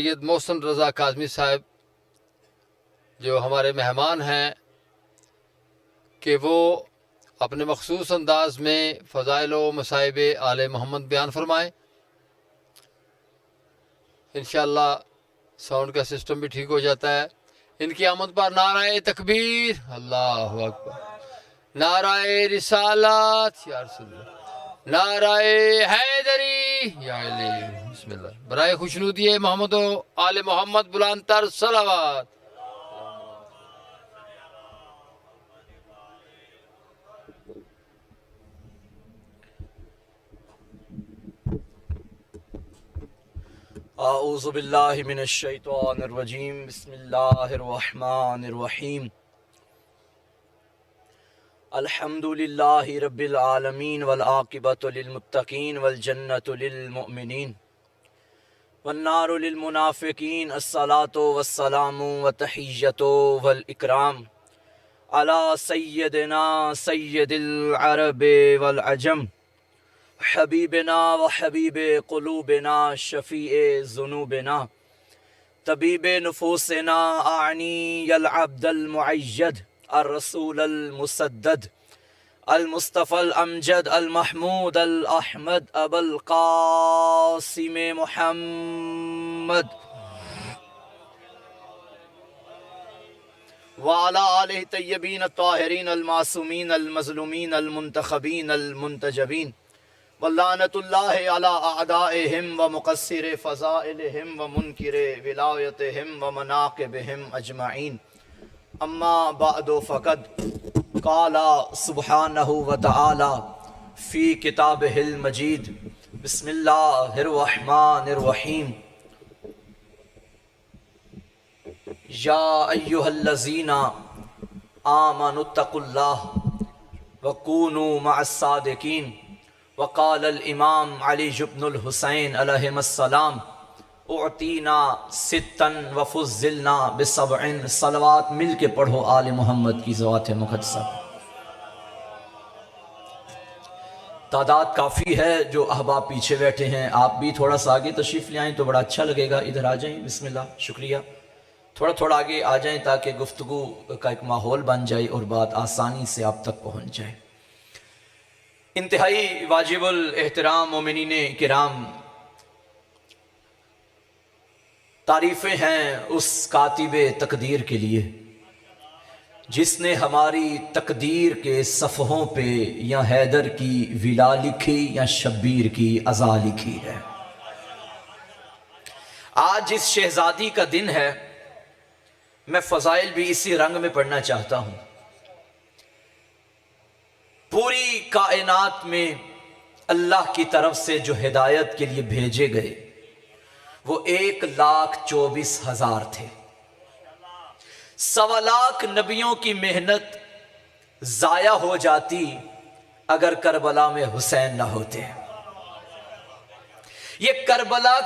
सैयद मोहसिन रज़ा काज़मी साहब जो हमारे मेहमान हैं कि वो अपने मखसूस अंदाज में फ़ज़ाइल व मसाइब आले मोहम्मद बयान फरमाएँ। इंशाअल्लाह साउंड का सिस्टम भी ठीक हो जाता है। इनकी आमद पर नाराए तकबीर, अल्लाहु अकबर, नाराए रिसालत या रसूलल्लाह, नाराए हैदरी या अली, बिस्मिल्लाह, बराए खुशनूदी मोहम्मद आले मोहम्मद बुलंदतर सलावत। आऊज़ु बिल्लाहि मिनश शैतानिर रजीम, बिस्मिल्लाहिर रहमानिर रहीम, अल्हम्दुलिल्लाहि रब्बिल आलमीन वल आक़िबतु लिल मुत्तक़ीन वल जन्नतु लिल मुमिनीन वन नारु लिल मुनाफ़िक़ीन। अस्सलातु वस्सलामु व तहिय्यतु वल इकराम अला सय्यदिना सय्यदिल अरब वल अजम, हबीबना व हबीब क़ुलूबिना, शफ़ीए ज़ुनूबिना, तबीब नुफूसिना, आनी अल अब्दल मुअय्यद, अर रसूल अल मुसद्दद, अल मुस्तफ़ल अमजद, अल महमूद अल अहमद, अबुल क़ासिम मुहम्मद व अला आलिहि तय्यबीन अत्ताहिरीन अल मासूमीन अल मज़लूमीन अल मुंतखबीन अल मुंतजबीन वल्लानतुल्लाहि अला अअदाइहिम व मुक़स्सिरि फ़ज़ाइलिहिम व मुनकिरि विलायतिहिम व मनाक़िबिहिम अजमईन। अम्मा बअदु फ़क़द क़ाला सुब्हानहु व तआला फ़ी किताबिहिल मजीद, बिस्मिल्लाहिर रहमानिर रहीम, या अय्युहल्लज़ीना आमनुत्तक़ुल्लाह व कूनू मअस्सादिक़ीन। वक़ालल इमाम अली इब्नुल हुसैन अलैहिस्सलाम, उअतीना सित्तन व फुज़्ज़िलना बिसबइन। सलवात मिल के पढ़ो आले मोहम्मद की ज़ात मुक़द्दसा। तादाद काफ़ी है, जो अहबाब पीछे बैठे हैं आप भी थोड़ा सा आगे तशरीफ़ ले आएँ तो बड़ा अच्छा लगेगा। इधर आ जाएँ, बिस्मिल्लाह, शुक्रिया। थोड़ा थोड़ा आगे आ जाएँ ताकि गुफ्तगू का एक माहौल बन जाए और बात आसानी से आप तक पहुँच जाए। इंतहाई वाजिबुल एहतराम मोमिनीने किराम, तारीफ़ें हैं उस कातिबे तकदीर के लिए जिसने हमारी तकदीर के सफ़हों पे या हैदर की विला लिखी या शब्बीर की अज़ा लिखी है। आज इस शहजादी का दिन है, मैं फ़ज़ाइल भी इसी रंग में पढ़ना चाहता हूँ। पूरी कायनात में अल्लाह की तरफ से जो हिदायत के लिए भेजे गए वो 1,24,000 थे। 1.25 लाख नबियों की मेहनत ज़ाया हो जाती अगर करबला में हुसैन न होते। ये करबला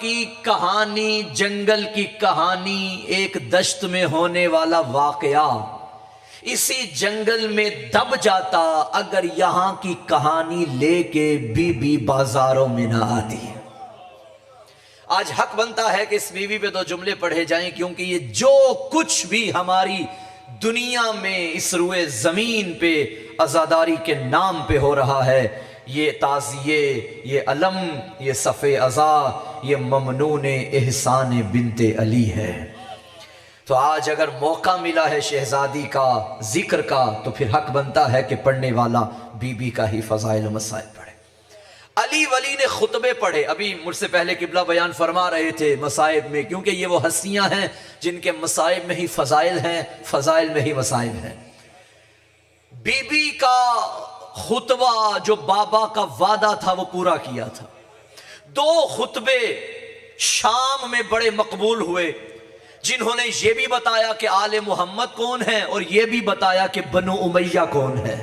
की कहानी, जंगल की कहानी, एक दश्त में होने वाला वाकया इसी जंगल में दब जाता अगर यहां की कहानी लेके बीबी बाजारों में ना आती। आज हक बनता है कि इस बीवी पे 2 जुमले पढ़े जाएं, क्योंकि ये जो कुछ भी हमारी दुनिया में इस रुए जमीन पे आज़ादारी के नाम पे हो रहा है, ये ताज़िये, ये अलम, ये सफ़े अज़ा, ये ममनून एहसान बिनते अली है। तो आज अगर मौका मिला है शहजादी का जिक्र का तो फिर हक बनता है कि पढ़ने वाला बीबी का ही फ़ज़ाइल व मसाइल पढ़े। अली वली ने खुतबे पढ़े। अभी मुझसे पहले किबला बयान फरमा रहे थे मसाइब में, क्योंकि ये वो हस्तियां हैं जिनके मसाइब में ही फ़ज़ाइल हैं, फ़ज़ाइल में ही मसाइब हैं। बीबी का खुतबा जो बाबा का वादा था वो पूरा किया था। 2 खुतबे शाम में बड़े मकबूल हुए, जिन्होंने ये भी बताया कि आले मोहम्मद कौन है और ये भी बताया कि बनु उमैया कौन है।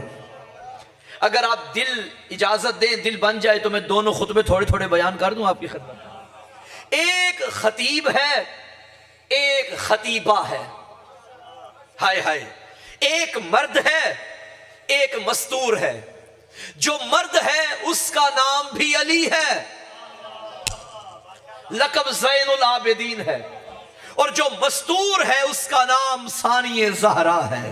अगर आप इजाजत दें, दिल बन जाए तो मैं दोनों खुतबे थोड़े थोड़े बयान कर दूं आपकी खिदमत। एक खतीब है, एक खतीबा है। हाय हाय, एक मर्द है, एक मस्तूर है। जो मर्द है उसका नाम भी अली है। लक़ब ज़ैनुल आबिदीन है, और जो मस्तूर है उसका नाम सानिए ज़हरा है।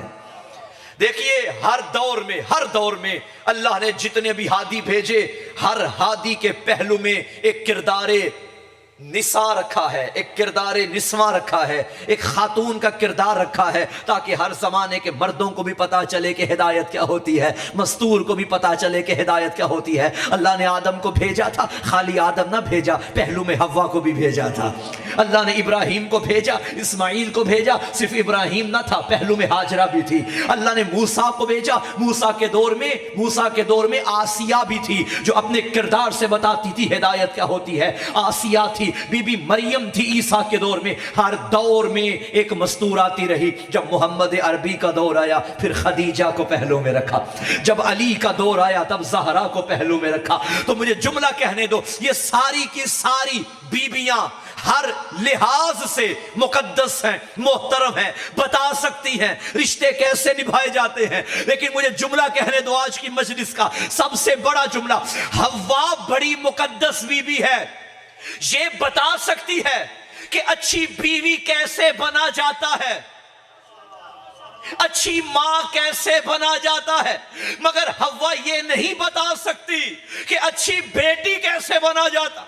देखिए हर दौर में अल्लाह ने जितने भी हादी भेजे, हर हादी के पहलू में एक किरदारे निसा रखा है, एक किरदार निस्वा रखा है, एक खातून का किरदार रखा है, ताकि हर जमाने के मर्दों को भी पता चले कि हिदायत क्या होती है, मस्तूर को भी पता चले कि हिदायत क्या होती है। अल्लाह ने आदम को भेजा था, खाली आदम ना भेजा, पहलू में हव्वा को भी भेजा था। अल्लाह ने इब्राहिम को भेजा, इस्माइल को भेजा, सिर्फ इब्राहिम ना था, पहलू में हाजरा भी थी। अल्लाह ने मूसा को भेजा, मूसा के दौर में आसिया भी थी, जो अपने किरदार से बताती थी हिदायत क्या होती है। आसिया थी, बीबी मरियम थी ईसा के दौर में। हर दौर में एक मस्तूर आती रही। जब मोहम्मद अरबी का दौर आया, फिर खदीजा को पहलू में रखा। जब अली का दौर आया, तब ज़हरा को पहलू में रखा। तो मुझे जुमला कहने दो, ये सारी की सारी बीबियां हर लिहाज से मुकद्दस हैं, मोहतरम हैं, बता सकती हैं रिश्ते कैसे निभाए जाते हैं। लेकिन मुझे जुमला कहने दो, आज की मजलिस का सबसे बड़ा जुमला, हव्वा बड़ी मुकद्दस बीबी है। ये बता सकती है कि अच्छी बीवी कैसे बना जाता है, अच्छी मां कैसे बना जाता है, मगर हव्वा ये नहीं बता सकती कि अच्छी बेटी कैसे बना जाता।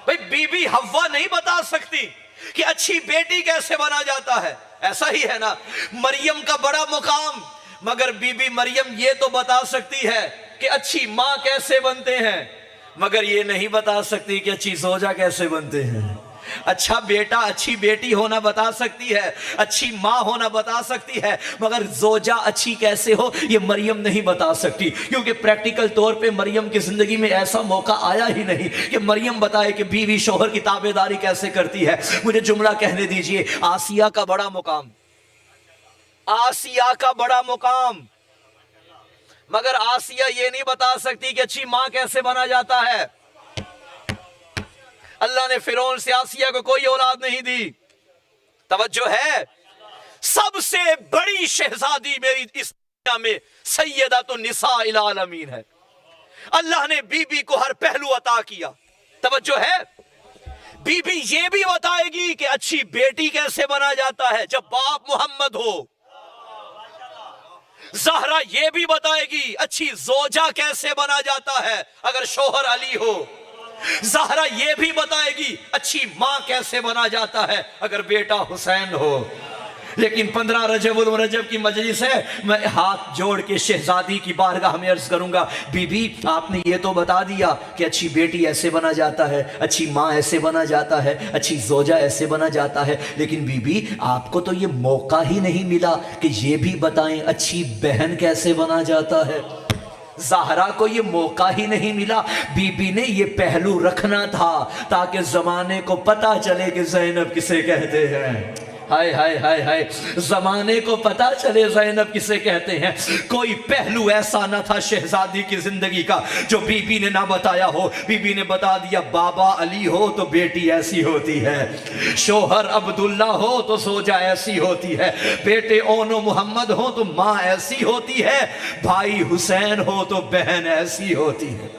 भाई बीबी हव्वा नहीं बता सकती कि अच्छी बेटी कैसे बना जाता है। ऐसा ही है ना, मरियम का बड़ा मुकाम, मगर बीबी मरियम ये तो बता सकती है कि अच्छी मां कैसे बनते हैं, मगर ये नहीं बता सकती कि अच्छी जोजा कैसे बनते हैं। अच्छा बेटा अच्छी बेटी होना बता सकती है, अच्छी माँ होना बता सकती है, मगर जोजा अच्छी कैसे हो ये मरियम नहीं बता सकती, क्योंकि प्रैक्टिकल तौर पे मरियम की जिंदगी में ऐसा मौका आया ही नहीं कि मरियम बताए कि बीवी शोहर की ताबेदारी कैसे करती है। मुझे जुमला कहने दीजिए, आसिया का बड़ा मुकाम, आसिया का बड़ा मुकाम, मगर आसिया ये नहीं बता सकती कि अच्छी मां कैसे बना जाता है। अल्लाह ने फिरौन से आसिया को कोई औलाद नहीं दी। तवज्जो है, सबसे बड़ी शहजादी मेरी इस दुनिया में सैयदतुन निसाइल आलमीन है। अल्लाह ने बीबी को हर पहलू अता किया। तवज्जो है, बीबी ये भी बताएगी कि अच्छी बेटी कैसे बना जाता है जब बाप मोहम्मद हो। ज़हरा ये भी बताएगी अच्छी जोजा कैसे बना जाता है अगर शोहर अली हो। ज़हरा ये भी बताएगी अच्छी मां कैसे बना जाता है अगर बेटा हुसैन हो। लेकिन 15 रजबुल मुरज्जब की मजलिस है, मैं हाथ जोड़ के शहजादी की बारगाह में अर्ज करूंगा, बीबी आपने ये तो बता दिया कि अच्छी बेटी ऐसे बना जाता है, अच्छी माँ ऐसे बना जाता है, अच्छी जोजा ऐसे बना जाता है, लेकिन बीबी आपको तो ये मौका ही नहीं मिला कि ये भी बताएं अच्छी बहन कैसे बना जाता है। ज़हरा को ये मौका ही नहीं मिला। बीबी ने ये पहलू रखना था ताकि जमाने को पता चले कि ज़ैनब किसे कहते हैं। हाय हाय हाय हाय, जमाने को पता चले ज़ैनब किसे कहते हैं। कोई पहलू ऐसा ना था शहजादी की जिंदगी का जो बीबी ने ना बताया हो। बीबी ने बता दिया, बाबा अली हो तो बेटी ऐसी होती है, शोहर अब्दुल्ला हो तो जोजा ऐसी होती है, बेटे ओनो मोहम्मद हो तो माँ ऐसी होती है, भाई हुसैन हो तो बहन ऐसी होती है।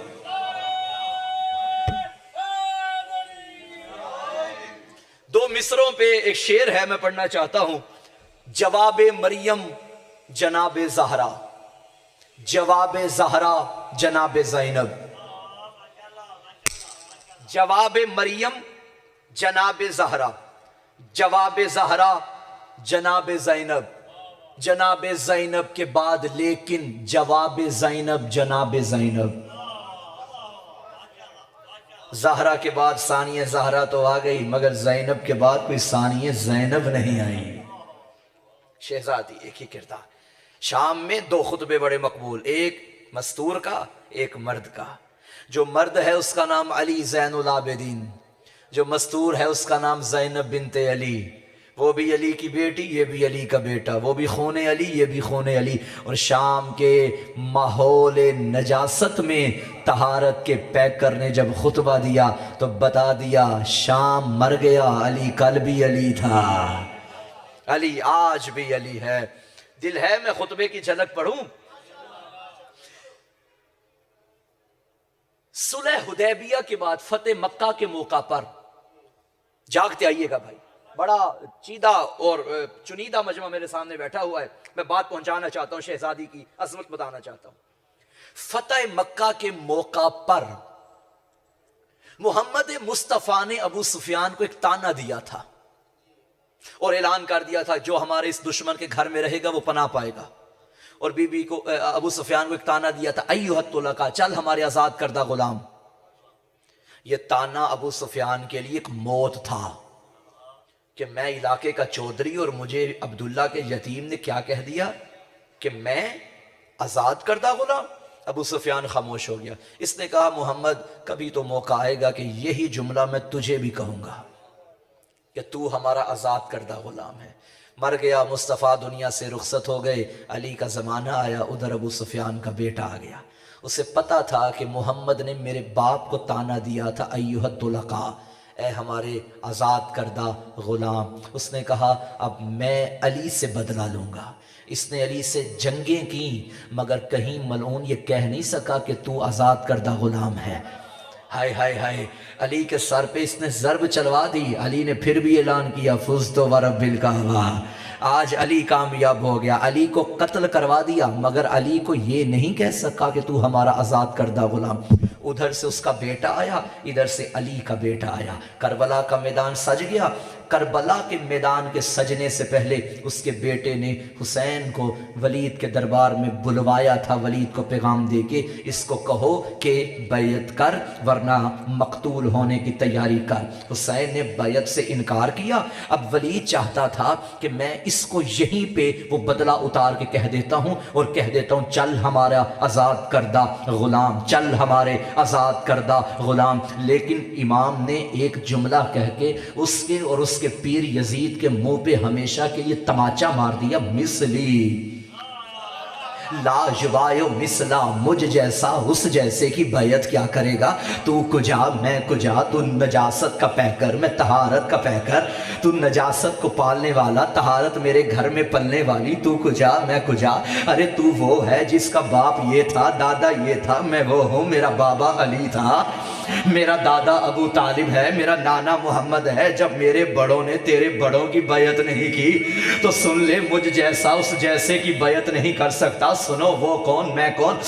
दो मिसरों पे एक शेर है, मैं पढ़ना चाहता हूं। जवाबे मरियम जनाबे ज़हरा, जवाबे ज़हरा जनाबे ज़ैनब। जवाबे मरियम जनाबे ज़हरा, जवाबे ज़हरा जनाबे ज़ैनब, जनाबे ज़ैनब के बाद लेकिन जवाबे ज़ैनब जनाबे ज़ैनब। ज़हरा के बाद सानिया ज़हरा तो आ गई, मगर ज़ैनब के बाद कोई सानिया ज़ैनब नहीं आई। शहजादी एक ही किरदार। शाम में दो खुतबे बड़े मकबूल, एक मस्तूर का, एक मर्द का। जो मर्द है उसका नाम अली ज़ैनुल आबिदीन, जो मस्तूर है उसका नाम ज़ैनब बिनते अली। वो भी अली की बेटी, ये भी अली का बेटा, वो भी खूने अली, ये भी खूने अली। और शाम के माहौल नजासत में तहारत के पैक करने जब खुतबा दिया तो बता दिया, शाम मर गया, अली कल भी अली था, अली आज भी अली है। दिल है मैं खुतबे की झलक पढ़ूं। सुलह हुदैबिया के बाद फतेह मक्का के मौका पर जागते आइएगा भाई, बड़ा चीदा और चुनीदा मजमा मेरे सामने बैठा हुआ है, मैं बात पहुंचाना चाहता हूं, शहजादी की अजमत बताना चाहता हूं। फतेह मक्का के मौका पर मोहम्मद मुस्तफा ने अबू सुफियान को एक ताना दिया था और ऐलान कर दिया था जो हमारे इस दुश्मन के घर में रहेगा वो पनाह पाएगा। और बीबी को अबू सुफियान को एक ताना दिया था, अय्युहत्तुलका, चल हमारे आजाद करदा गुलाम। यह ताना अबू सुफियान के लिए एक मौत था कि मैं इलाके का चौधरी और मुझे अब्दुल्ला के यतीम ने क्या कह दिया कि मैं आजाद करदा गुलाम। अबू सुफियान खामोश हो गया। इसने कहा, मोहम्मद कभी तो मौका आएगा कि यही जुमला मैं तुझे भी कहूंगा कि तू हमारा आजाद करदा गुलाम है। मर गया मुस्तफ़ा, दुनिया से रुखसत हो गए। अली का ज़माना आया, उधर अबू सुफियान का बेटा आ गया। उसे पता था कि मोहम्मद ने मेरे बाप को ताना दिया था, अय्युहत्तुलका, ए हमारे आज़ाद करदा ग़ुलाम। उसने कहा, अब मैं अली से बदला लूँगा। इसने अली से जंगें की, मगर कहीं मलऊन ये कह नहीं सका कि तू आज़ाद करदा ग़ुलाम है। हाय हाय हाय, अली के सर पे इसने ज़र्ब चलवा दी। अली ने फिर भी ऐलान किया, फुज़्तु व रब्बिल काबा। आज अली कामयाब हो गया, अली को कत्ल करवा दिया, मगर अली को ये नहीं कह सका कि तू हमारा आज़ाद करदा गुलाम। उधर से उसका बेटा आया, इधर से अली का बेटा आया। करबला का मैदान सज गया। करबला के मैदान के सजने से पहले उसके बेटे ने हुसैन को वलीद के दरबार में बुलवाया था। वलीद को पैगाम दे के इसको कहो कि बैयत कर, वरना मकतूल होने की तैयारी कर। हुसैन ने बैयत से इनकार किया। अब वलीद चाहता था कि मैं इसको यहीं पे वो बदला उतार के कह देता हूँ और कह देता हूँ, चल हमारा आज़ाद करदा गुलाम, चल हमारे आज़ाद करदा गुलाम। लेकिन इमाम ने एक जुमला कह के उसके और उसके पीर यजीद के मुंह पे हमेशा के लिए तमाचा मार दिया, मिसली लाजवायो मिसला, मुझ जैसा उस जैसे की बैयत क्या करेगा। तू कुजा मैं कुजा, तू नजासत का पैकर मैं तहारत का पैकर। तू नजासत को पालने वाला, तहारत मेरे घर में पलने वाली। तू कुजा मैं कुजा, अरे तू वो है जिसका बाप ये था, दादा ये था, मैं वो हूँ, मेरा बाबा अली था, मेरा दादा अबू तालिब है, मेरा नाना मोहम्मद है। जब मेरे बड़ों ने तेरे बड़ों की बैयत नहीं की तो सुन ले, मुझ जैसा उस जैसे की बैयत नहीं कर सकता। सुनो, वो कौन मैं कौन,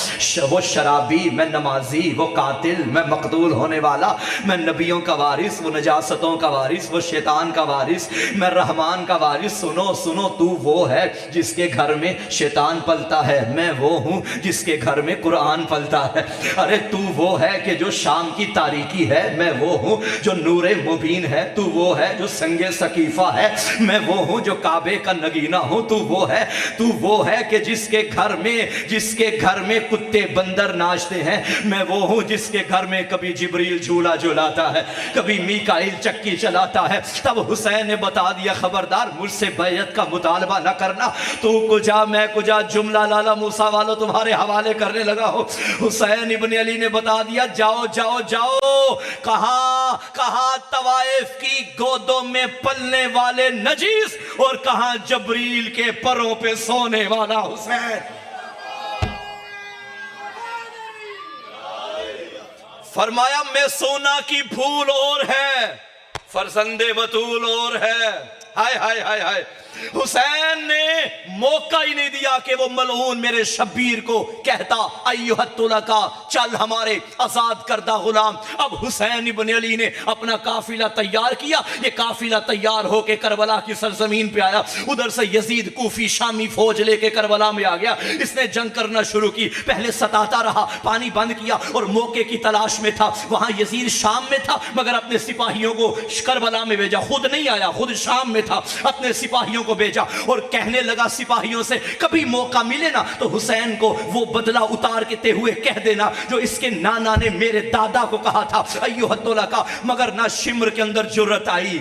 वो शराबी मैं नमाजी, वो कातिल मैं मकतूल होने वाला, मैं नबियों का वारिस, वो नजासतों का वारिस, वो शैतान का वारिस, मैं रहमान का वारिस। सुनो सुनो, तू वो है जिसके घर में शैतान पलता है, मैं वो हूँ जिसके घर में कुरान पलता है। अरे तू वो है कि जो शाम की तारीकी है, मैं वो हूँ जो नूरे मुबीन है। तू वो है जो संगे सकीफा है, मैं वो हूँ जो काबे का नगीना हूँ। तू वो है कि जिसके घर में कुत्ते बंदर नाचते हैं, मैं वो हूँ जिसके घर में कभी जिब्रील झूला झूलाता है, कभी मीकाइल चक्की चलाता है। तब हुसैन ने बता दिया, खबरदार मुझसे बैयत का मुतालबा न करना। तू कुजा मैं कुजा जुमला लाला मूसा वालों तुम्हारे हवाले करने लगा हो। हुसैन इब्न अली ने बता दिया, जाओ जाओ जाओ। कहां तवाइफ की गोदों में पलने वाले नजीस और कहां जबरील के परों पे सोने वाला हुसैन। फरमाया, मैं सोना की फूल और है, फरजंदे बतूल और है। हाय हाय हाय हाय, हुसैन ने मौका ही नहीं दिया कि वो मलऊन मेरे शब्बीर को कहता, अय्युहत्तुलका, चल हमारे आजाद करदा गुलाम। अब हुसैन इब्न अली ने अपना काफिला तैयार किया। ये काफिला तैयार होकर करबला की सरजमीन पे आया। उधर से यजीद कूफी शामी फौज लेके करबला में आ गया। इसने जंग करना शुरू की। पहले सताता रहा, पानी बंद किया और मौके की तलाश में था। वहां यजीद शाम में था, मगर अपने सिपाहियों को करबला में भेजा। खुद नहीं आया, खुद शाम में था, अपने सिपाहियों को भेजा और कहने लगा सिपाहियों से, कभी मौका मिले ना तो हुसैन को वो बदला उतार के हुए कह देना जो इसके नाना ने मेरे दादा को कहा था, अय्युहत्तुलका। मगर ना शिम्र के अंदर जुर्रत आई,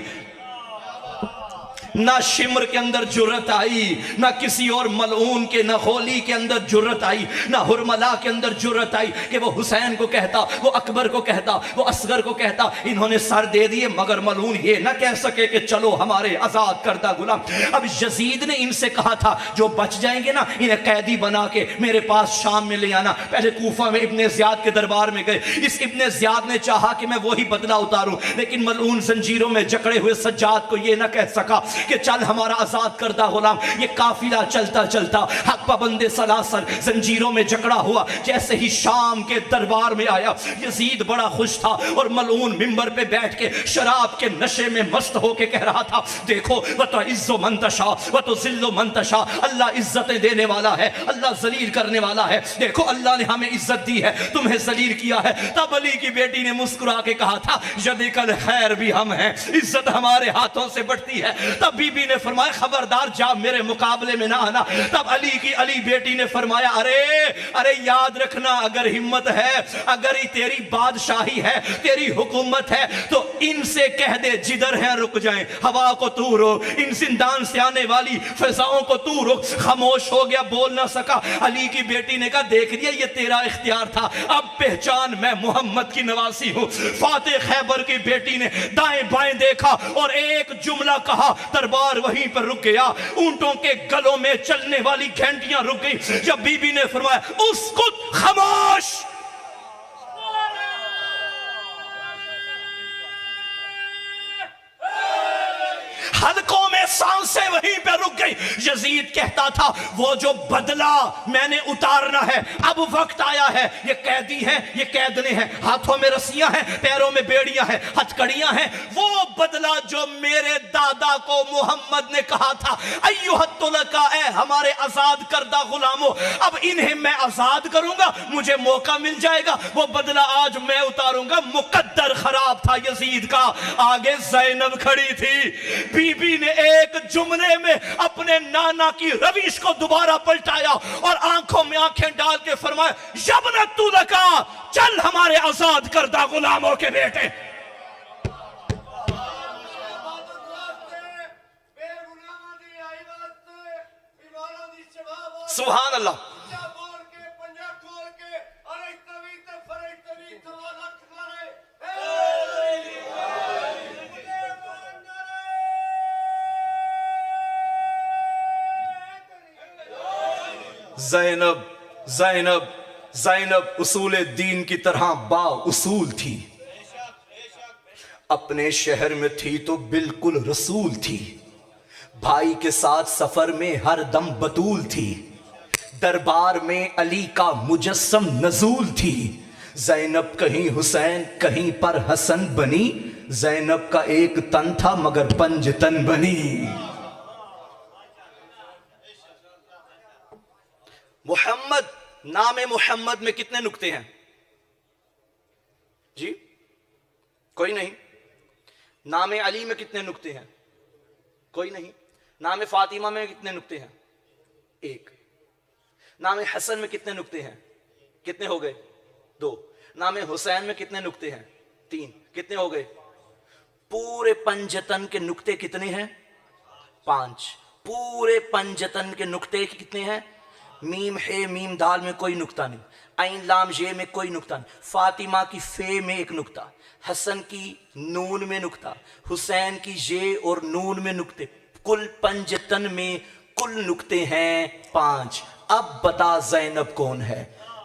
ना शिमर के अंदर जुर्रत आई, ना किसी और मलऊन के, ना होली के अंदर जुर्रत आई, ना हुरमला के अंदर जुर्रत आई कि वो हुसैन को कहता, वो अकबर को कहता, वो असगर को कहता। इन्होंने सर दे दिए, मगर मलऊन ये ना कह सके कि चलो हमारे आजाद करदा गुलाम। अब यजीद ने इनसे कहा था जो बच जाएंगे ना, इन्हें कैदी बना के मेरे पास शाम में ले आना। पहले कूफा में इब्ने ज़ियाद के दरबार में गए। इस इब्ने ज़ियाद ने चाहा कि मैं वही बदला उतारूं, लेकिन मलऊन जंजीरों में जकड़े हुए सज्जाद को यह ना कह सका कि चल हमारा आजाद करदा गुलाम। ये काफिला चलता चलता हक पाबंदे सलासल जंजीरों में जकड़ा हुआ जैसे ही शाम के दरबार में आया, यजीद बड़ा खुश था और मलऊन मिंबर पे बैठ के शराब के नशे में मस्त होके कह रहा था, देखो वह तो इज्जो मंतशा वह तो जिल्लो मंतशा, अल्लाह इज्जतें देने वाला है, अल्लाह जलील करने वाला है। देखो अल्लाह ने हमें इज्जत दी है, तुम्हें जलील किया है। तब अली की बेटी ने मुस्कुरा के कहा था, यदि कल खैर भी हम हैं, इज्जत हमारे हाथों से बढ़ती है। तब बीबी ने फरमाया, खबरदार जा मेरे मुकाबले में ना आना। तब अली बेटी ने फरमाया, अरे याद रखना, अगर हिम्मत है, अगर ही तेरी बादशाही है, तेरी हुकूमत है, तो इनसे कह दे जिधर है रुक जाएं। हवा को तू रोक, इन जिंदान से आने वाली फिजाओं को तू रोक। खामोश हो गया, बोल ना सका। अली की बेटी ने कहा, देख लिया ये तेरा इख्तियार था, अब पहचान मैं मोहम्मद की नवासी हूं। फातेह खैबर की बेटी ने दाएं बाएं देखा और एक जुमला कहा, दरबार वहीं पर रुक गया। ऊंटों के गलों में चलने वाली घंटियां रुक गई जब बीबी ने फरमाया, उसकुत, खामोश। हलकों में सांसें वहीं पे रुक गई। यजीद कहता था, वो जो बदला मैंने उतारना है, अब वक्त आया है। ये कैदी हैं, ये कैदने हैं, हाथों में रस्सियां हैं, पैरों में बेड़ियां हैं, हथकड़ियां हैं। वो बदला जो मेरे दादा को मोहम्मद ने कहा था, अय्युहत्तुलका, ए हमारे आजाद करदा गुलामों, अब इन्हें मैं आजाद करूंगा, मुझे मौका मिल जाएगा, वो बदला आज मैं उतारूंगा। मुकद्दर खराब था यजीद का। आगे ज़ैनब खड़ी थी। बीबी ने एक जुमले में अपने नाना की रविश को दोबारा पलटाया और आंखों में आंखें डाल के फरमाया, यब्नत तुलका, चल हमारे आजाद करदा गुलामों के बेटे। सुभान अल्लाह। ज़ैनब ज़ैनब ज़ैनब उसूल दीन की तरह बा उसूल थी। अपने शहर में थी तो बिल्कुल रसूल थी। भाई के साथ सफर में हर दम बतूल थी। दरबार में अली का मुजस्सम नजूल थी। ज़ैनब कहीं हुसैन कहीं पर हसन बनी। ज़ैनब का एक तन था मगर पंज तन बनी। मोहम्मद, नाम मोहम्मद में कितने नुक्ते हैं जी? कोई नहीं। नाम अली में कितने नुक्ते हैं? कोई नहीं। नाम फातिमा में कितने नुक्ते हैं? एक। नाम हसन में कितने नुक्ते हैं? कितने हो गए? दो। नाम हुसैन में कितने नुक्ते हैं? तीन। कितने हो गए? पूरे पंजतन के नुक्ते कितने हैं? पांच। पूरे पंजतन के नुक्ते कितने हैं? मीम है मीम दाल में कोई नुक्ता नहीं, आइन लाम ये में कोई नुक्ता नहीं, फातिमा की फे में एक नुक्ता, हसन की नून में नुक्ता, हुसैन की ये और नून में नुक्ते। कुल पंजतन में कुल नुक्ते हैं पांच। अब बता ज़ैनब कौन है?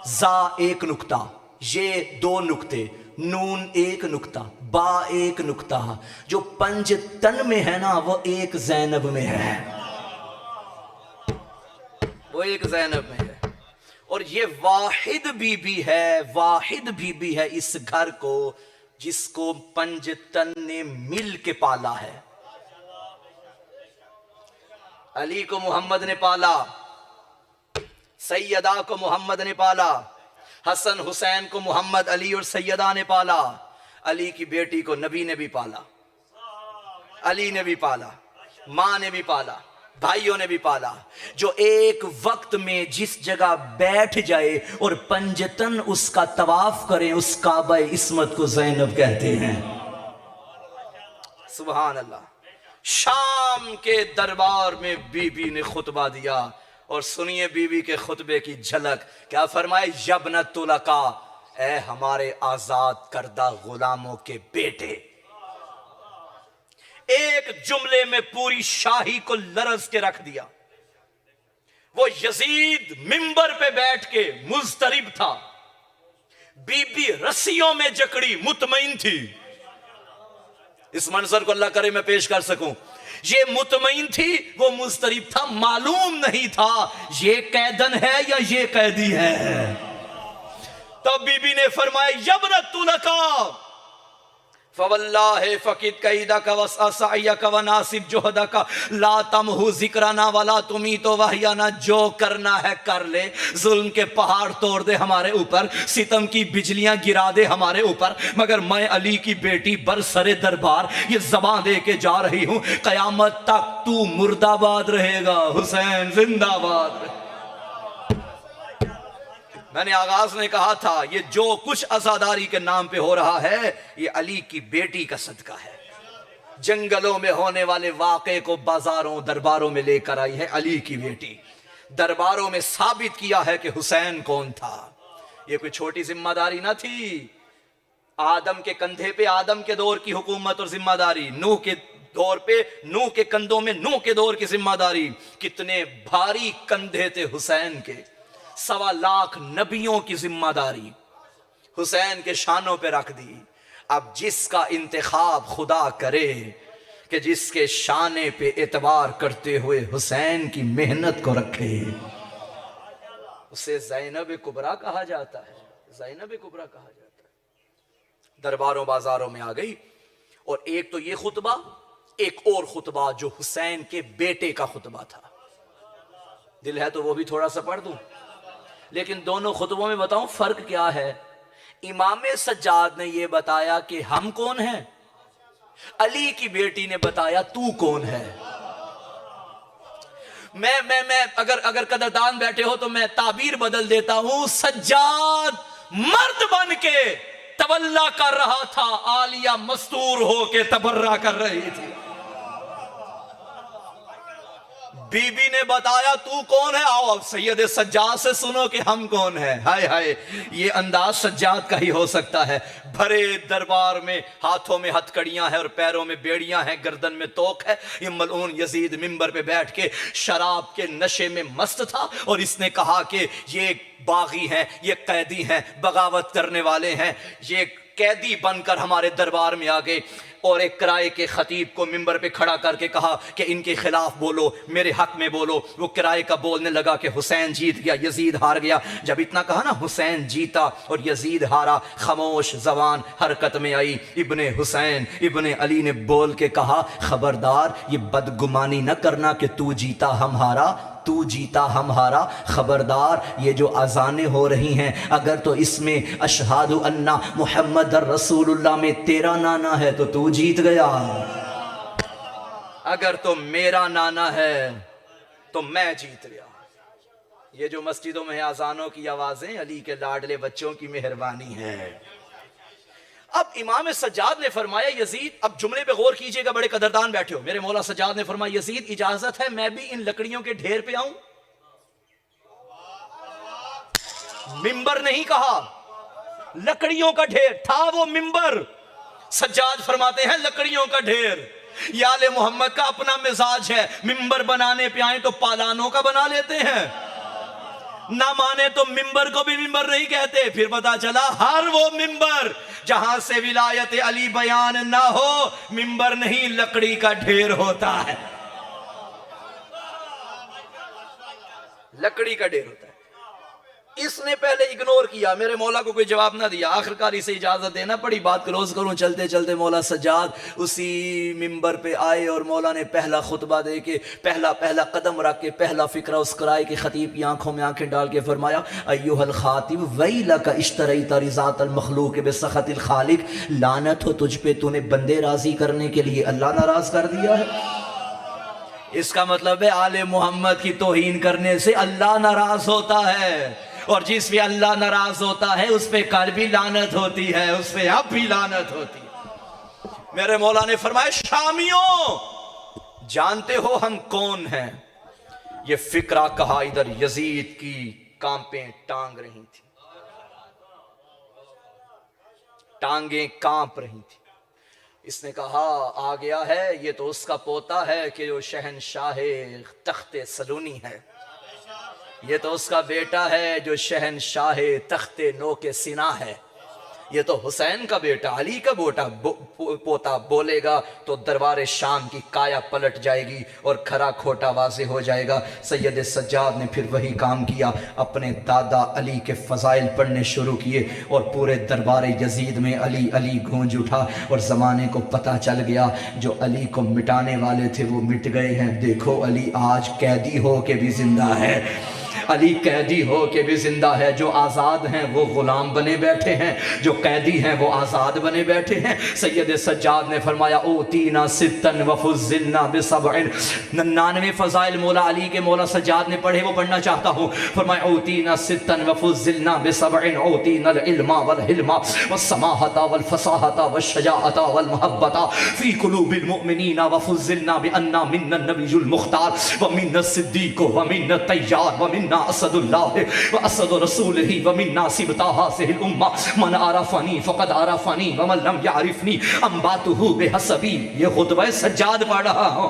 जा एक नुक्ता, ये दो नुक्ते, नून एक नुक्ता, बा एक नुक्ता। जो पंजतन में है ना वो एक ज़ैनब में है, वो एक ज़ैनब में है। और ये वाहिद बीबी है, वाहिद बीबी है इस घर को जिसको पंजतन ने मिल के पाला है। अली को मोहम्मद ने पाला, सैयदा को मोहम्मद ने पाला, हसन हुसैन को मोहम्मद अली और सैयदा ने पाला, अली की बेटी को नबी ने भी पाला, अली ने भी पाला, मां ने भी पाला, भाइयों ने भी पाला। जो एक वक्त में जिस जगह बैठ जाए और पंजतन उसका तवाफ करें उस काबा इस्मत को ज़ैनब कहते हैं। सुभान अल्लाह। शाम के दरबार में बीबी ने खुतबा दिया, और सुनिए बीबी के खुतबे की झलक। क्या फरमाए? यब्न तुलका, ए हमारे आजाद करदा गुलामों के बेटे। एक जुमले में पूरी शाही को लरज के रख दिया। वो यजीद मिंबर पे बैठ के मुस्तरिब था, बीबी रस्सियों में जकड़ी मुतमईन थी। इस मंजर को अल्लाह करे मैं पेश कर सकूं। ये मुतमईन थी, वो मुस्तरिब था, मालूम नहीं था ये कैदन है या ये कैदी है। तब बीबी ने फरमाया यबरतुलका फवल्लाहि फकिद कैदा का वसाया का वनासिब जोहदा का ला तमहु जिक्राना वाला तुमी तो वहियाना, जो करना है कर ले, जुल्म के पहाड़ तोड़ दे हमारे ऊपर, सितम की बिजलियां गिरा दे हमारे ऊपर, मगर मैं अली की बेटी बरसरे दरबार ये ज़बान दे के जा रही हूं, कयामत तक तू मुर्दाबाद रहेगा, हुसैन जिंदाबाद रहे। मैंने आगाज में कहा था ये जो कुछ अज़ादारी के नाम पे हो रहा है ये अली की बेटी का सदका है। जंगलों में होने वाले वाक़े को बाजारों दरबारों में लेकर आई है अली की बेटी। दरबारों में साबित किया है कि हुसैन कौन था। ये कोई छोटी जिम्मेदारी ना थी। आदम के कंधे पे आदम के दौर की हुकूमत और जिम्मेदारी, नूह के दौर पे नूह के कंधों में नूह के दौर की जिम्मेदारी। कितने भारी कंधे थे हुसैन के, 1.25 लाख नबियों की जिम्मेदारी हुसैन के शानों पे रख दी। अब जिसका इंतखाब खुदा करे कि जिसके शाने पे एतबार करते हुए हुसैन की मेहनत को रखे, उसे ज़ैनब कुबरा कहा जाता है। ज़ैनब कुबरा कहा जाता है। दरबारों बाजारों में आ गई। और एक तो ये खुतबा, एक और खुतबा जो हुसैन के बेटे का खुतबा था। दिल है तो वो भी थोड़ा सा पढ़ दूं, लेकिन दोनों खुतबों में बताऊं फर्क क्या है। इमाम सज्जाद ने यह बताया कि हम कौन हैं, अली की बेटी ने बताया तू कौन है। मैं अगर कदरदान बैठे हो तो मैं ताबीर बदल देता हूं। सज्जाद मर्द बन के तवल्ला कर रहा था, आलिया मस्तूर हो के तबर्रा कर रही थी। बीबी ने बताया तू कौन है। आओ अब सैयद सज्जाद से सुनो कि हम कौन है। हाय हाय, ये अंदाज सज्जाद का ही हो सकता है। भरे दरबार में हाथों में हथकड़ियां हैं और पैरों में बेड़ियां हैं, गर्दन में तोक है। ये मलऊन यजीद मिंबर पे बैठ के शराब के नशे में मस्त था और इसने कहा कि ये बागी हैं, ये कैदी हैं, बगावत करने वाले हैं। ये कैदी बनकर हमारे दरबार में आ गए और एक किराए के खतीब को मिंबर पे खड़ा करके कहा कि इनके खिलाफ बोलो, मेरे हक में बोलो। वो किराए का बोलने लगा कि हुसैन जीत गया, यजीद हार गया। जब इतना कहा ना, हुसैन जीता और यजीद हारा, खामोश जबान हरकत में आई। इब्ने हुसैन इब्ने अली ने बोल के कहा, खबरदार ये बदगुमानी न करना कि तू जीता हम हारा, तू जीता हम हारा। खबरदार ये जो अजानें हो रही हैं, अगर तो इसमें अशहादु अन्ना मुहम्मद रसूलुल्लाह में तेरा नाना है तो तू जीत गया, अगर तो मेरा नाना है तो मैं जीत गया। ये जो मस्जिदों में अजानों की आवाजें अली के लाडले बच्चों की मेहरबानी है। अब इमाम सज्जाद ने फरमाया यजीद, अब जुमले पे गौर कीजिएगा, बड़े कदरदान बैठे हो। मेरे मौला सज्जाद ने फरमाया यजीद इजाजत है मैं भी इन लकड़ियों के ढेर पे आऊं। मिंबर नहीं कहा, लकड़ियों का ढेर था वो मिंबर। सज्जाद फरमाते हैं लकड़ियों का ढेर। याले मोहम्मद का अपना मिजाज है, मिंबर बनाने पे आए तो पालानों का बना लेते हैं, ना माने तो मिंबर को भी मिंबर नहीं कहते। फिर पता चला हर वो मिंबर जहां से विलायत अली बयान ना हो, मिंबर नहीं लकड़ी का ढेर होता है, लकड़ी का ढेर होता है। इसने पहले इग्नोर किया, मेरे मौला को कोई जवाब ना दिया। आखिरकार इसे इजाजत देना पड़ी। बात क्लोज करूं, चलते चलते मौला सज्जाद उसी मिंबर पे आए और मौला ने पहला खुतबा दे के पहला कदम रख के पहला फिक्रा उस किराए के खतीब की आंखों में आंखें डाल के फरमाया, अय्युहल खातिब वैलका इश्तरैता रिज़ातल मखलूक बिसखतिल खालिक, लानत हो तुझ पे, तूने बंदे राजी करने के लिए अल्लाह नाराज कर दिया है। इसका मतलब है आले मोहम्मद की तौहीन करने से अल्लाह नाराज होता है, और जिस पे अल्लाह नाराज होता है उस पे कल भी लानत होती है, उस पे अब भी लानत होती है। मेरे मौला ने फरमाया शामियों जानते हो हम कौन हैं? ये फिक्रा कहा इधर यजीद की कांपें टांग रही थी, टांगे कांप रही थी। इसने कहा आ गया है, ये तो उसका पोता है कि जो शहनशाह तख्ते सलूनी है, ये तो उसका बेटा है जो शहनशाह तख्ते नो के सिना है, ये तो हुसैन का बेटा अली का पोता बोलेगा तो दरबार शाम की काया पलट जाएगी और खरा खोटा वाज़े हो जाएगा। सैयद सज्जाद ने फिर वही काम किया, अपने दादा अली के फ़ज़ाइल पढ़ने शुरू किए और पूरे दरबार यजीद में अली अली गूंज उठा और ज़माने को पता चल गया जो अली को मिटाने वाले थे वो मिट गए हैं। देखो अली आज कैदी हो के भी जिंदा है, अली कैदी हो के भी जिंदा है। जो आज़ाद हैं वो गुलाम बने बैठे हैं, जो कैदी हैं वो आज़ाद बने बैठे हैं। सैयद सज्जाद ने फरमाया ऊतीना सित्तन वफुज़्ज़िलना बिसबइन, 99 फ़ज़ाइल मौला अली के मौला सज्जाद ने पढ़े, वो पढ़ना चाहता हूँ। फरमाया ऊतीना सित्तन वफुज़्ज़िलना बिसबइन, ऊतीनल इल्मा वल हिल्मा वस्समाहता वल फसाहता वश्शजाअता वल मुहब्बता फी कुलूबिल मुमिनीना वफुज़्ज़िलना बिअन्ना मिन्नन नबियुल मुख्तार व मिन्नस सिद्दीक़ व मिन्नत तय्यार व मिन्ना असदुल्लाह व असद रसूलिही व मिन्ना सिबताहा सिहिल उम्मा मन आरफनी फ़क़द आरफनी व मन लम यारिफनी अम्बातुहु बिहसबी। ये खुतबा सज्जाद पढ़ रहा हूँ।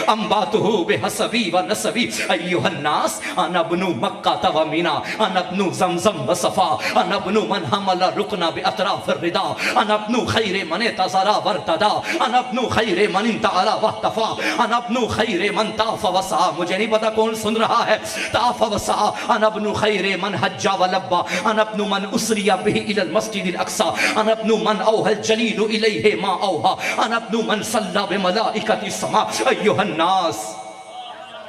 अम्बातुहु बिहसबी व नसबी अय्युहन्नास अना इब्नु मक्का व मीना अना इब्नु ज़मज़म व सफ़ा अना इब्नु मन हमला रुकना बिअतराफ़िर रिदा अना इब्नु खैर मन तज़रा वरतदा अना इब्नु खैर मन इंतअला वहतफ़ा अना इब्नु खैर मन ताफ़ वसा। मुझे नहीं पता कौन सुन रहा है। ताफ़ वसा अना इब्नु खैर मन हज्जा व लब्बा अना इब्नु मन उसरिया बिही इलल मस्जिदिल अक़सा अना इब्नु मन औहल जलीलु इलैहि मा औहा अना इब्नु मन सल्ला बिमलाइकति समा अय्युहन्नास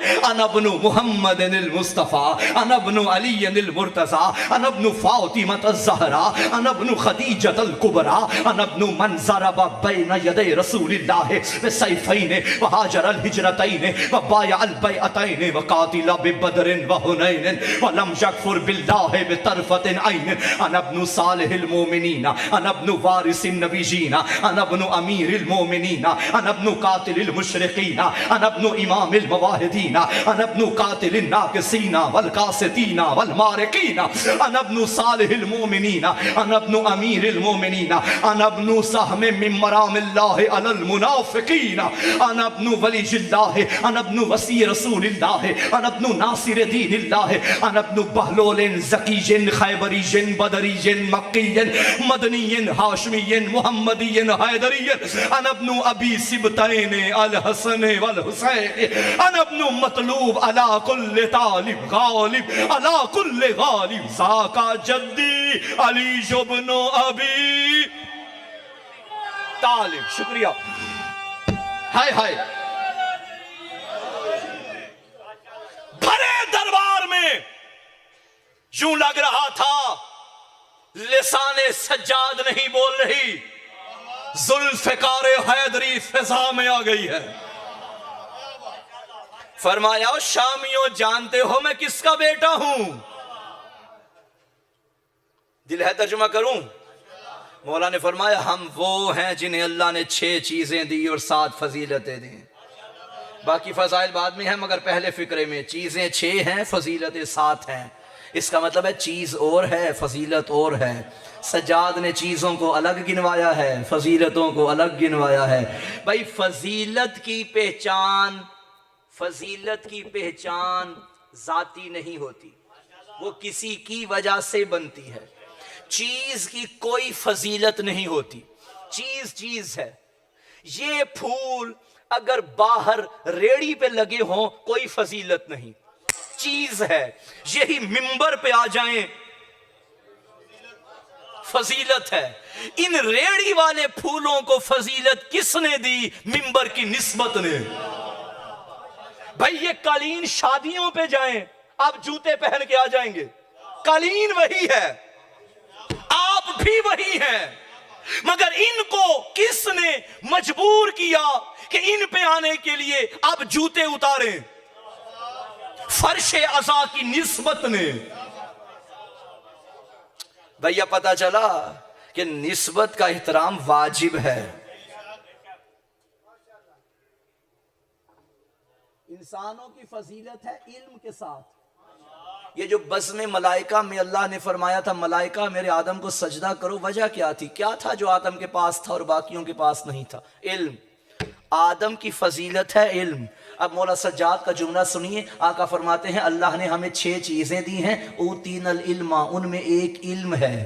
अना इब्नु मुहम्मदिनिल मुस्तफ़ा अना इब्नु अलीयिनिल मुर्तज़ा अना इब्नु फ़ातिमतज़ ज़हरा अना इब्नु ख़दीजतल कुबरा अना इब्नु मन ज़रबा बैन यदै रसूलिल्लाह बिसैफ़ैन व हाजरल हिजरतैन व बायअल बैअतैन व क़ातिला बिबदरिन व हुनैन व लम यकफ़ुर बिल्लाह बितरफ़तिन ऐन अना इब्नु सालिहिल मुमिनीन अना इब्नु वारिसिन नबिय्यीन अना इब्नु अमीरिल मुमिनीन अना इब्नु क़ातिलिल मुशरिकीन अना इब्नु इमामिल मवाहिदीन अना इब्नु क़ातिलिन नाक़िसीन वल क़ासितीन वल मारिकीन अना इब्नु सालिहिल मुमिनीन अना इब्नु अमीरिल मुमिनीन अना इब्नु सहम मिन मरामिल्लाह अलल मुनाफ़िकीन अना इब्नु वलिय्यिल्लाह अना इब्नु वसी रसूलिल्लाह अना इब्नु नासिर दीनिल्लाह अना इब्नु बहलोलिन ज़कीयिन खैबरीयिन बदरीयिन मक्कीयिन मदनीयिन हाशमीयिन मुहम्मदीयिन हैदरीयिन अना इब्नु अबी सिबतैन अल हसन वल हुसैन अना इब्नु मतलूब अला कुल्ले तालिब गालिब अला कुल्ले गालिब ज़ाका जद्दी अली इब्नु अबी तालिब। शुक्रिया। हाय हाय। भरे दरबार में यूं लग रहा था लिसाने सज्जाद नहीं बोल रही, जुल्फ़िकार हैदरी फिजा में आ गई है। फरमाया शामियों जानते हो मैं किसका बेटा हूं? दिल है तर्जुमा करूं? मौला ने फरमाया हम वो हैं जिन्हें अल्लाह ने 6 चीजें दी और 7 फजीलतें दी। बाकी फजाइल बाद में है, मगर पहले फिक्रे में चीजें 6 हैं, फजीलतें 7 हैं। इसका मतलब है चीज और है, फजीलत और है। सज्जाद ने चीजों को अलग गिनवाया है, फजीलतों को अलग गिनवाया है। भाई फजीलत की पहचान जाती नहीं होती, वो किसी की वजह से बनती है। चीज की कोई फजीलत नहीं होती, चीज है। ये फूल अगर बाहर रेड़ी पे लगे हों कोई फजीलत नहीं, चीज है। यही मिंबर पे आ जाएं फजीलत है। इन रेड़ी वाले फूलों को फजीलत किसने दी? मिंबर की निस्बत ने। भाई ये कालीन शादियों पे जाएं, आप जूते पहन के आ जाएंगे, कालीन वही है, आप भी वही हैं, मगर इनको किसने मजबूर किया कि इन पे आने के लिए आप जूते उतारें? फर्शे अज़ा की निस्बत ने। भैया पता चला कि निस्बत का एहतराम वाजिब है। इंसानों की फजीलत है इल्म के साथ। ये जो बज़्म मलाइका में अल्लाह ने फरमाया था मलाइका मेरे आदम को सजदा करो, वजह क्या थी? क्या था जो आदम के पास था और बाकियों के पास नहीं था? इल्म। आदम की फजीलत है इल्म। अब मौला सज्जाद का जुमला सुनिए, आका फरमाते हैं अल्लाह ने हमें 6 चीजें दी हैं, ऊतीनल इल्मा, उनमें एक इल्म है।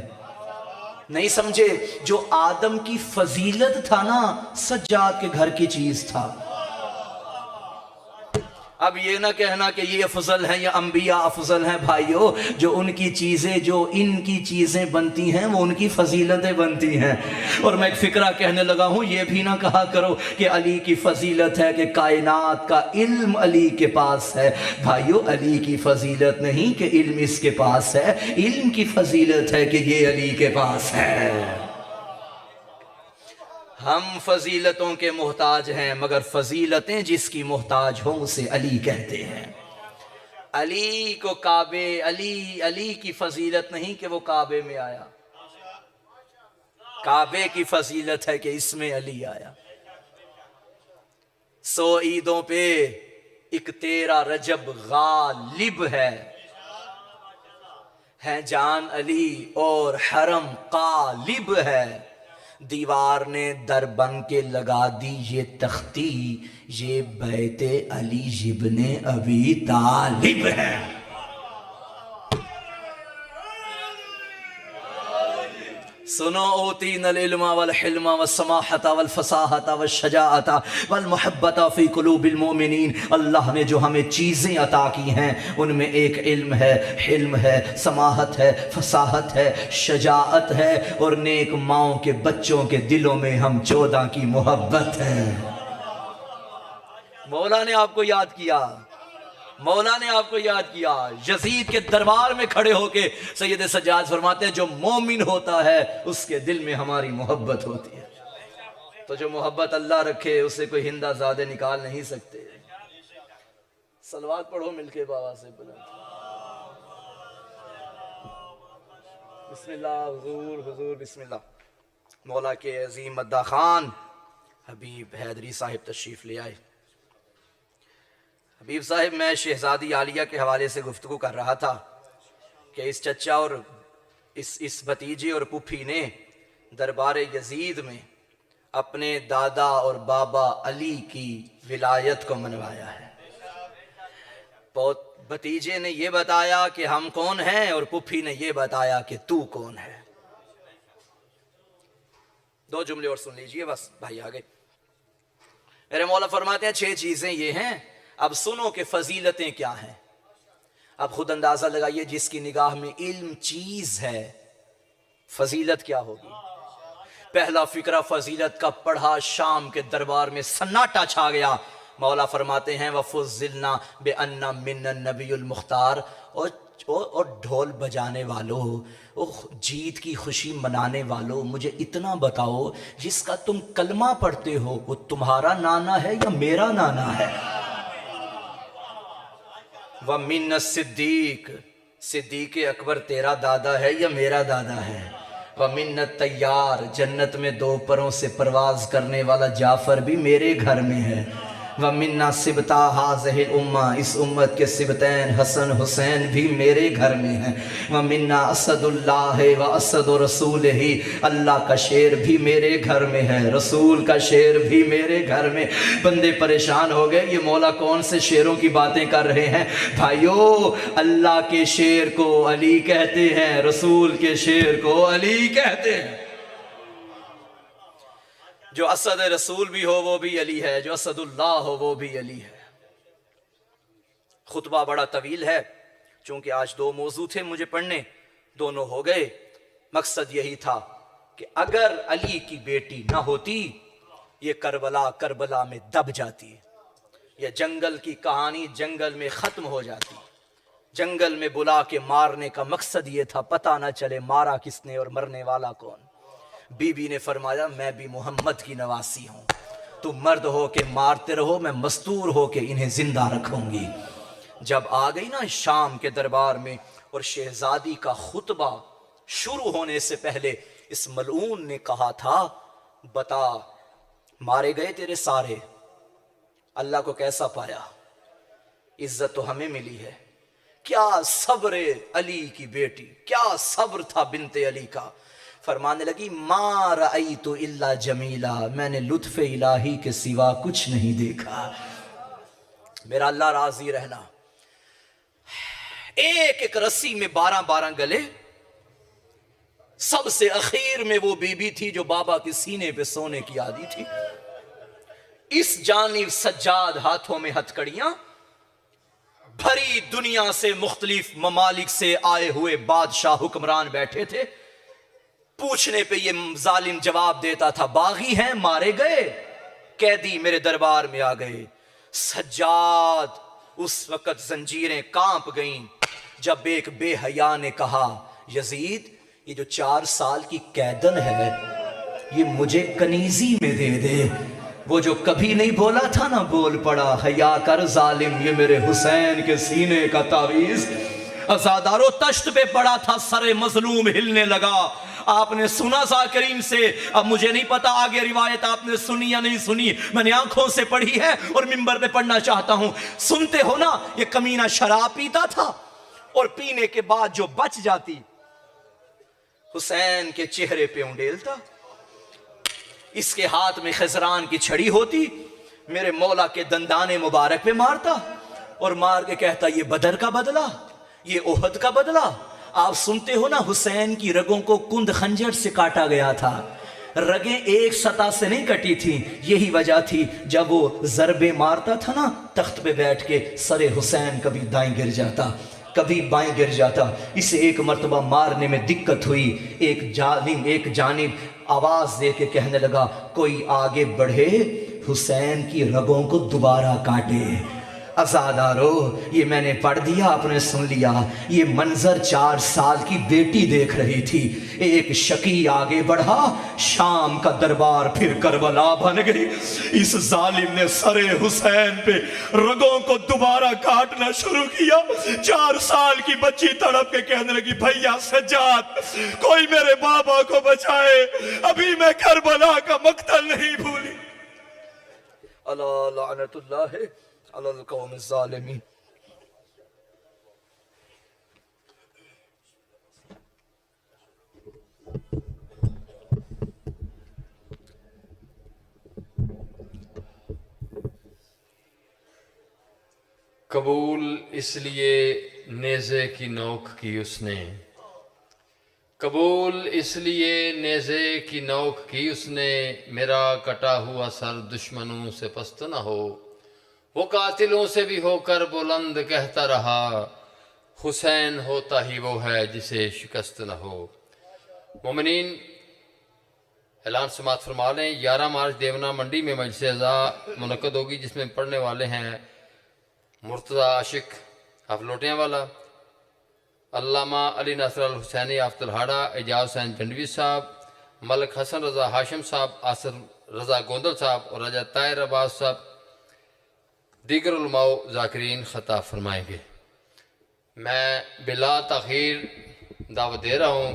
नहीं समझे? जो आदम की फजीलत था ना, सज्जाद के घर की चीज था। अब ये ना कहना कि ये अफजल हैं या अंबिया अफजल हैं, भाइयों, जो उनकी चीजें, जो इनकी चीजें बनती हैं वो उनकी फजीलतें बनती हैं। और मैं एक फिक्रा कहने लगा हूं, ये भी ना कहा करो कि अली की फजीलत है कि कायनात का इल्म अली के पास है। भाइयों, अली की फजीलत नहीं कि इल्म इसके पास है, इल्म की फजीलत है कि ये अली के पास है। हम फजीलतों के मोहताज हैं, मगर फजीलतें जिसकी मोहताज हों उसे अली कहते हैं। अली को काबे, अली की फजीलत नहीं कि वो काबे में आया, काबे की फजीलत है कि इसमें अली आया। 100 ईदों पे एक 13 रजब गालिब है जान अली और हरम कालिब है। दीवार ने दर बन के लगा दी ये तख्ती, ये बैते अली इब्ने अबी तालिब है। सुनो, ओतीनल इल्मा वल हिल्मा वस समाहता वल फसाहता वल शजाअता वल मुहब्बता फी कुलूबिल मोमिनीन। अल्लाह ने जो हमें चीज़ें अता की हैं उनमें एक इल्म है, हिल्म है, समाहत है, फसाहत है, शजाअत है, और नेक माओं के बच्चों के दिलों में हम 14 की मोहब्बत है। मौला ने आपको याद किया, मौला ने आपको याद किया। यजीद के दरबार में खड़े होके सैयद सज्जाद फरमाते हैं जो मोमिन होता है उसके दिल में हमारी मोहब्बत होती है। तो जो मोहब्बत अल्लाह रखे उसे कोई हिंदा ज़ादे निकाल नहीं सकते। सलवात पढ़ो मिलके बाबा से बुलंद। बिस्मिल्लाह, हुजूर हुजूर बिस्मिल्लाह। मौला के अजीम मद्दा खान हबीब हैदरी साहिब तशरीफ ले आए। हबीब साहिब, मैं शहजादी आलिया के हवाले से गुफ्तगू कर रहा था कि इस चचा और इस भतीजे और पुफी ने दरबार यजीद में अपने दादा और बाबा अली की विलायत को मनवाया है। भतीजे ने यह बताया कि हम कौन हैं और पुफी ने यह बताया कि तू कौन है। 2 जुमले और सुन लीजिए बस, भाई आगे। मेरे मौला फरमाते हैं 6 चीजें ये हैं। अब सुनो कि फजीलतें क्या हैं। अब खुद अंदाजा लगाइए, जिसकी निगाह में इल्म चीज है, फजीलत क्या होगी। पहला फिक्रा फजीलत का पढ़ा, शाम के दरबार में सन्नाटा छा गया। मौला फरमाते हैं वफुज़िलना बिअन्ना मिन्नन नबियुल मुख्तार। और ढोल बजाने वालों, जीत की खुशी मनाने वालों, मुझे इतना बताओ, जिसका तुम कलमा पढ़ते हो वो तुम्हारा नाना है या मेरा नाना है? व मिन्न सिद्दीक, सिद्दीक अकबर तेरा दादा है या मेरा दादा है? व मिन्नत तैयार, जन्नत में 2 परों से परवाज करने वाला जाफर भी मेरे घर में है। व मिन्ना सिबता हाज़िहिल उम्मा, इस उम्मत के सिबतैन हसन हुसैन भी मेरे घर में हैं। व मिन्ना असदुल्लाह व असद रसूल ही, अल्लाह का शेर भी मेरे घर में है, रसूल का शेर भी मेरे घर में। बंदे परेशान हो गए, ये मौला कौन से शेरों की बातें कर रहे हैं? भाइयों, अल्लाह के शेर को अली कहते हैं, रसूल के शेर को अली कहते हैं। जो असद रसूल भी हो वो भी अली है, जो असदुल्लाह हो वो भी अली है। खुतबा बड़ा तवील है, चूंकि आज 2 मौजू थे मुझे पढ़ने, दोनों हो गए। मकसद यही था कि अगर अली की बेटी ना होती ये करबला में दब जाती, ये जंगल की कहानी जंगल में खत्म हो जाती। जंगल में बुला के मारने का मकसद ये था पता ना चले मारा किसने और मरने वाला कौन। बीबी ने फरमाया मैं भी मोहम्मद की नवासी हूं, तुम मर्द हो के मारते रहो, मैं मस्तूर हो के इन्हें जिंदा रखूंगी। जब आ गई ना शाम के दरबार में और शहजादी का खुतबा शुरू होने से पहले इस मलऊन ने कहा था बता मारे गए तेरे सारे, अल्लाह को कैसा पाया? इज्जत तो हमें मिली है। क्या सब्र अली की बेटी, क्या सब्र था बिनते अली का। फरमाने लगी मा रअयतु इल्ला जमीला, मैंने लुत्फ़े इलाही के सिवा कुछ नहीं देखा। मेरा अल्लाह राजी रहना। एक एक रस्सी में 12-12 गले। सबसे आखिर में वो बीबी थी जो बाबा के सीने पे सोने की आदी थी। इस जानिब सज्जाद, हाथों में हथकड़ियां, भरी दुनिया से मुख्तलिफ ममालिक से आए हुए बादशाह हुक्मरान बैठे थे। पूछने पे ये जालिम जवाब देता था बागी हैं, मारे गए। कैदी मेरे दरबार में आ गए। सज्जाद उस वक्त जंजीरें कांप गईं जब एक बेहया ने कहा यजीद ये जो 4 साल की कैदन है ये मुझे कनीजी में दे दे। वो जो कभी नहीं बोला था ना बोल पड़ा, हया कर जालिम ये मेरे हुसैन के सीने का तावीज। अज़ादारो तश्त पे पड़ा था, सरे मजलूम हिलने लगा। आपने सुना ज़ाकिरीन से, अब मुझे नहीं पता आगे रिवायत आपने सुनी या नहीं सुनी, मैंने आंखों से पढ़ी है और मिंबर पे पढ़ना चाहता हूं। सुनते हो ना, ये कमीना शराब पीता था और पीने के बाद जो बच जाती हुसैन के चेहरे पे उंडेलता। इसके हाथ में खजरान की छड़ी होती, मेरे मौला के दंदाने मुबारक पे मारता और मार के कहता ये बदर का बदला, ये ओहद का बदला। आप सुनते हो ना, हुसैन की रगों को कुंद खंजर से काटा गया था। रगें एक सतह से नहीं कटी थी। यही वजह थी जब वो जरबे मारता था ना तख्त पे बैठ के, सरे हुसैन कभी दाएं गिर जाता कभी बाएं गिर जाता। इसे एक मर्तबा मारने में दिक्कत हुई। एक जानिब आवाज दे के कहने लगा कोई आगे बढ़े, हुसैन की रगों को दोबारा काटे। अज़ादारो ये मैंने पढ़ दिया, आपने सुन लिया। ये मंजर 4 साल की बेटी देख रही थी। एक शकी आगे बढ़ा, शाम का दरबार फिर करबला बन गई। इस जालिम ने सरे हुसैन पे रगों को दोबारा काटना शुरू किया। 4 साल की बच्ची तड़प के कहने लगी भैया सज्जाद कोई मेरे बाबा को बचाए, अभी मैं करबला का मक्तल नहीं भूली। अल्लाह लानतुल्लाह अलल कौम ज़ालिमीन। कबूल इसलिए नेज़े की नोक की उसने, कबूल इसलिए नेज़े की नोक की उसने, मेरा कटा हुआ सर दुश्मनों से पस्त न हो। वो कातिलों से भी होकर बुलंद कहता रहा, हुसैन होता ही वो है जिसे शिकस्त न हो। मोमिनीन ऐलान समात फरमा लें, 11 मार्च देवना मंडी में मजलिस अज़ा मुनक़्क़द होगी, जिसमें पढ़ने वाले हैं मुर्तज़ा आशिक हाफलोटियाँ वाला, अल्लामा अली नासिर अल हुसैनी आफ्तलहाड़ा, एजाज हुसैन जंडवी साहब, मलिक हसन रज़ा हाशिम साहब, आसिर रज़ा गोंदल साहब और राजा ताहिर अब्बास साहब, दीगर उलमाओ ज़ाकिरीन ख़ताब फरमाएंगे। मैं बिला तख़ीर दावत दे रहा हूँ